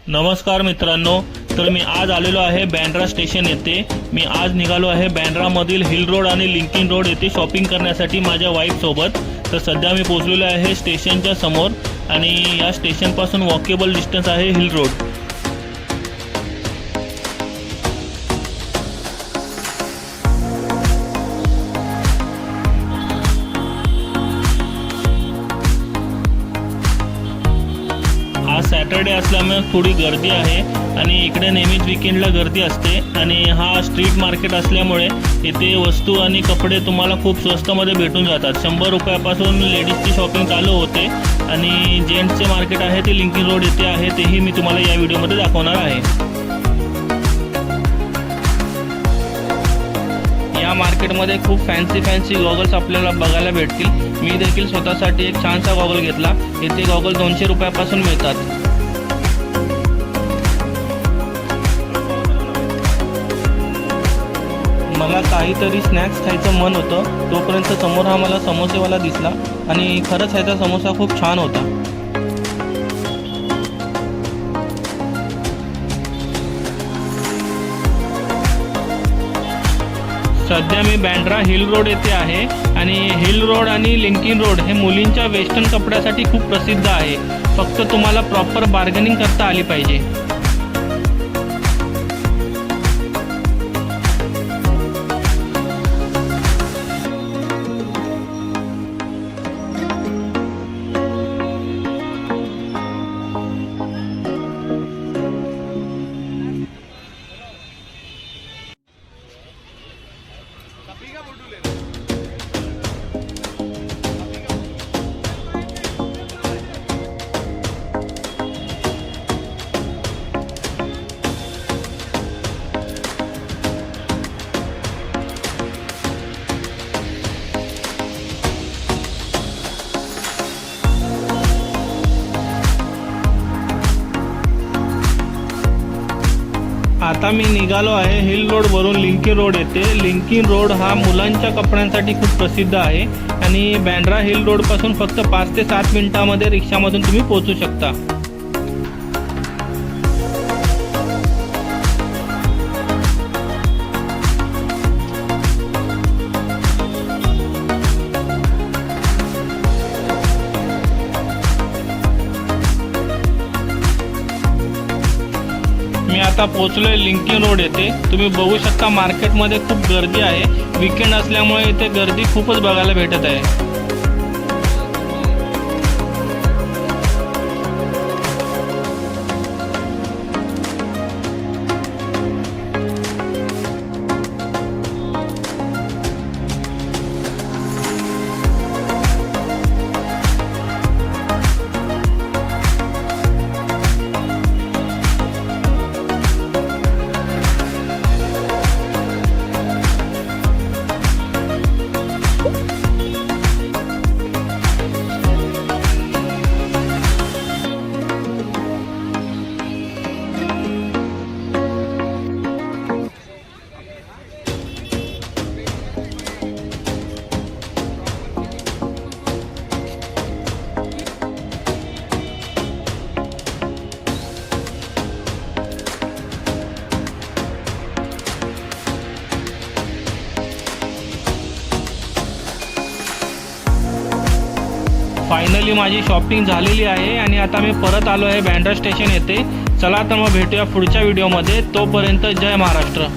नमस्कार मित्रांनो, तर मी आज आलेलो आहे बँड्रा स्टेशन येथे। मी आज निघालो आहे बँड्रामधील हिल रोड आणि लिंकिंग रोड येथे शॉपिंग करण्यासाठी माझ्या वाईफ सोबत। तर सध्या मी पोहोचलेलो आहे स्टेशनच्या समोर आणि या स्टेशनपासून वॉकेबल डिस्टन्स आहे हिल रोड। आज सॅटरडे असल्यामुळे थोडी गर्दी आहे आणि इकडे नेहमीच वीकेंडला गर्दी असते आणि हा स्ट्रीट मार्केट असल्यामुळे इथे वस्तू आणि कपडे तुम्हाला खूप स्वस्तमध्ये भेटून जातात। 100 रुपयापासून लेडीजची शॉपिंग चालू होते आणि जेंट्सचे मार्केट आहे ते लिंकिंग रोड येथे आहे, तेही मी तुम्हाला या व्हिडिओमध्ये दाखवणार आहे। या मार्केटमध्ये खूप फॅन्सी गॉगल्स आपल्याला बघायला भेटतील। मी देखील स्वतःसाठी एक छानसा गॉगल घेतला। इथे गॉगल 200 रुपयापासून मिळतात। मला काहीतरी स्नॅक्स खायचं मन होतं, तोपर्यंत समोर हा मला समोसेवाला दिसला आणि खरंच ह्याचा समोसा खूप छान होता। सध्या मी बँड्रा हिल रोड येथे आहे आणि हिल रोड आणि लिंकिंग रोड हे मुलींच्या वेस्टर्न कपड्यासाठी खूप प्रसिद्ध आहे। फक्त तुम्हाला प्रॉपर बार्गेनिंग करता आली पाहिजे। आता मी निघालो आहे हिल रोड वरून लिंकिंग रोड येथे। लिंकिंग रोड हा मुलांच्या कपड्यांसाठी खूप प्रसिद्ध आहे आणि बँड्रा हिल रोड पासून फक्त 5 ते 7 मिनिटांमध्ये रिक्षामधून तुम्ही पोहोचू शकता। मी आता पोहोचलोय लिंकिंग रोड येथे। तुम्ही बघू शकता मार्केटमध्ये खूप गर्दी आहे। वीकेंड असल्यामुळे इथे गर्दी खूपच बघायला भेटत आहे। फायनली माझी शॉपिंग झालेली आहे आणि आता मी परत आलो आहे बँड्रा स्टेशन येथे। चला तर मग भेटूया पुढच्या व्हिडिओमध्ये। तोपर्यंत जय महाराष्ट्र।